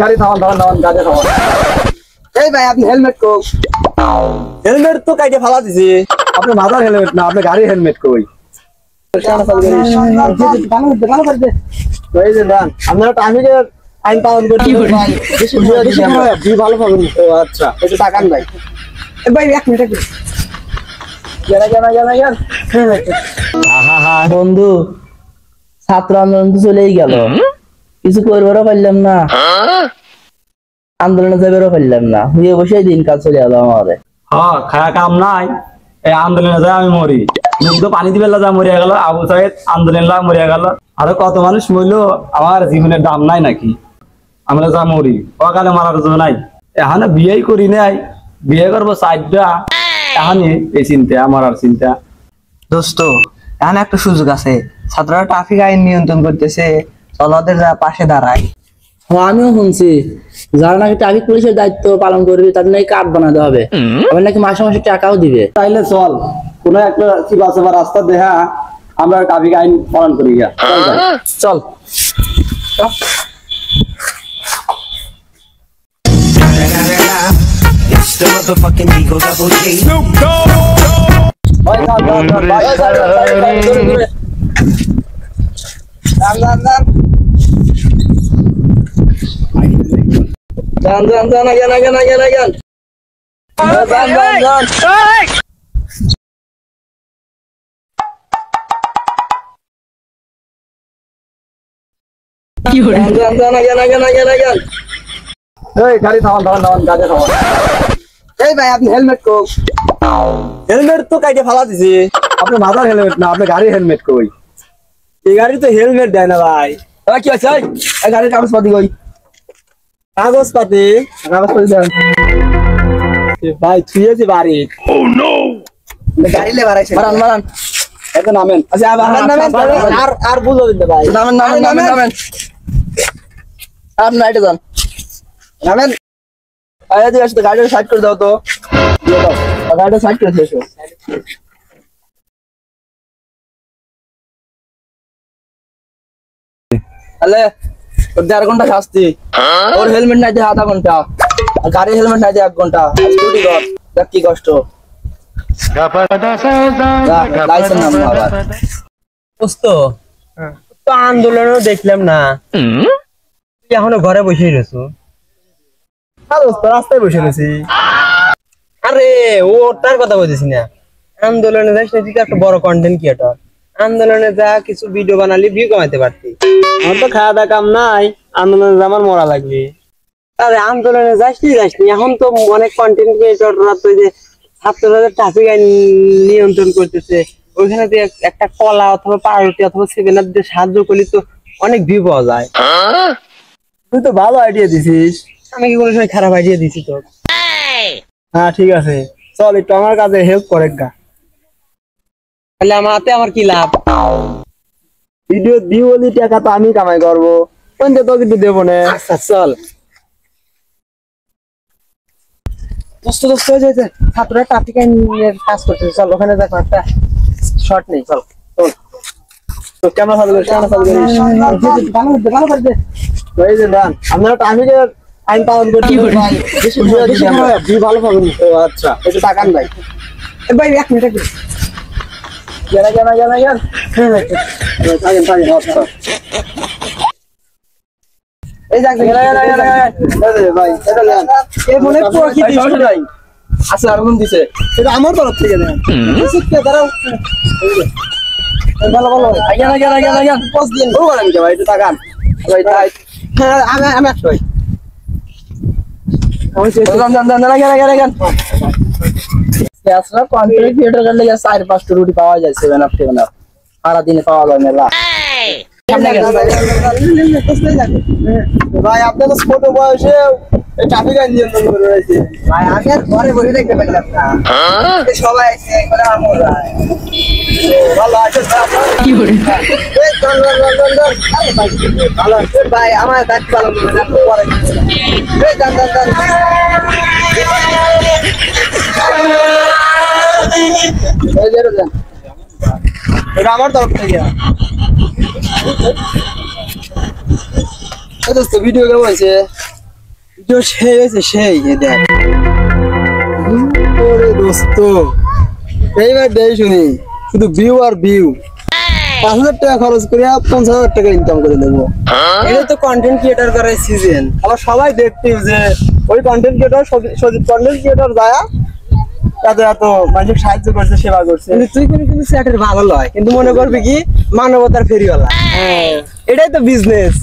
গাড়ি থামান গাড়ি থামান। এই ভাই আপনি হেলমেট কো? হেলমেট তো কাইটে ফালা দিছি। আপনি মাথার হেলমেট না, আপনি গাড়ির হেলমেট কই? আপনারা ট্রাফিকের আইন পালন করতে ভালো পাবেন। ও আচ্ছা, এটা টাকা নাই ভাই। এক মিনিট বন্ধু, ছাত্র আন্দোলন তো চলেই গেল, কিছু করবারও পারলাম না, আন্দোলনে যাবারও পারলাম না, হুয়ে বসে দিনকাল চলে গেল আমাদের। হ্যাঁ, খায়া কাম নাই, এই আন্দোলনে যায় আমি মরি। মুগ্ধ পানি দিবে যা মরিয়া গেল, আবু সাইদ আন্দোলন মরিয়া গেল, আরো কত মানুষ মরলো। আমার জীবনের দাম নাই নাকি? আমরা যা মরি, অকালে মারার জন্য নাই। এখানে বিয়েই করি নাই, বিয়ে করবো চারটা, এখানে এই চিন্তা, আমার আর চিন্তা। দোস্ত, এখানে একটা সুযোগ আছে, ছাত্ররা ট্রাফিক আইন নিয়ন্ত্রণ করতেছে, চল ওদের পাশে দাঁড়ায়। আমিও শুনছি যারা নাকি ট্রাফিক পুলিশের দায়িত্ব পালন করবে তাদের নাকি কার্ড বানাতে হবে, আবার নাকি মাসে মাসে টাকাও দিবে। তাইলে চল কোন একটা চিবা চাবা রাস্তা দেখা আমরা ট্রাফিক আইন পালন করি। চল গাড়ি থামান গাড়ি থামান। এই ভাই আপনি হেলমেট কো? হেলমেট তো কাইটে ফালা দিছি। আপনি মাথার হেলমেট না, আপনি গাড়ির হেলমেট কই? এই গাড়ি তো হেলমেট দেয় না ভাই। কি আছে এই গাড়ির কাগজপাতি কই? কাগজপাতি দেন ভাই। থুয়েছি বাড়ি। ও নো, গাড়ি লে বাড়াইছে, মারান এটা নামেন। আচ্ছা আর বুঝো দিতে ভাই। নামেন আপনি নাইটে যান, নামেন। গাড়িটা সাইড করে দাও তো, গাড়িটা সাইড করে দিয়েছো। তাহলে ওর 1.5 ঘন্টা শাস্তি, ওর হেলমেট নাই দিয়ে আধা ঘন্টা, আর গাড়ির হেলমেট নাই দিয়ে 1 ঘন্টা। স্কুটি কর, দেখ কি কষ্ট। তো আন্দোলনও দেখলাম না, তুই এখনো ঘরে বসে রয়েছো? রাস্তায় বসে রয়েছি। আরে ও তার কথা বলতেছি না, আন্দোলনে যাস না, তুই একটা বড় কন্টেন্ট ক্রিয়েটর, আন্দোলনে যা কিছু ভিডিও বানালি ভিউ কমাইতে পারতি। আমার তো খাওয়া দাওয়া কাম নাই, আন্দোলনে আমার মরা লাগবে। আরে আন্দোলনে যাসনি, এখন তো অনেক কন্টেন্ট ক্রিয়েটররা তো যে ছাত্ররা ট্রাফিক আইন নিয়ন্ত্রণ করতেছে, ওইখানে তুই একটা কলা অথবা পাউরুটি অথবা 7-up দিয়ে সাহায্য করলে তো অনেক ভিউ পাওয়া যায়। তুই তো ভালো আইডিয়া দিছিস। আমি কি কোনো সময় খারাপ আইডিয়া দিছি তো? হ্যাঁ ঠিক আছে, চল একটু আমার কাছে হেল্প করে গা। তাহলে আমার কি লাভ? ভিডিও দিওলি টাকা তো আমি কামাই করবো, কোনটা তো কিছু দেবো না। আচ্ছা চল। দোস্ত ছাত্ররা ট্রাফিক আইনের কাজ করতেছে, চল ওখানে দেখো একটা শর্ট নেই, চল ক্যামেরা চালু করিস। আপনারা ট্রাফিকের আইন পালন করতে ভালো পাবেন। ও আচ্ছা, এটা টাকা নাই ভাই। এক মিনিট আমার তরফ থেকে চার-5টা রুটি পাওয়া যায় 7-up সারাদিনে পাওয়া যায় মেলা। ভাই আপনার তো ছোট বয়সে ট্রাফিক আইন নিয়ন্ত্রণ করে রয়েছে ভাই, আমি আর ঘরে বসে দেখতে পারলাম না, সবাই ভালো আছে ভাই। আমার দায়িত্ব পালন এটা আমার তরফ থেকে। এই দোস্ত ভিডিও কেমন হয়েছে? ভিডিও সেই হয়েছে সেই এ দেখ ওরে দোস্ত এইবার দেই শুনি শুধু ভিউ আর ভিউ 5,000 টাকা খরচ করে 50,000 টাকা ইনকাম করে দেবো। এটা তো কন্টেন্ট ক্রিয়েটর করার সিজন। আবার সবাই দেখতে যে ওই content creator Sajib content creator যায় এত এত মানুষকে সাহায্য করছে, সেবা করছে। কিন্তু তুই কিন্তু সেটের ভালো লয়, কিন্তু মনে করবি কি মানবতার ফেরিওয়ালা। এটাই তো বিজনেস।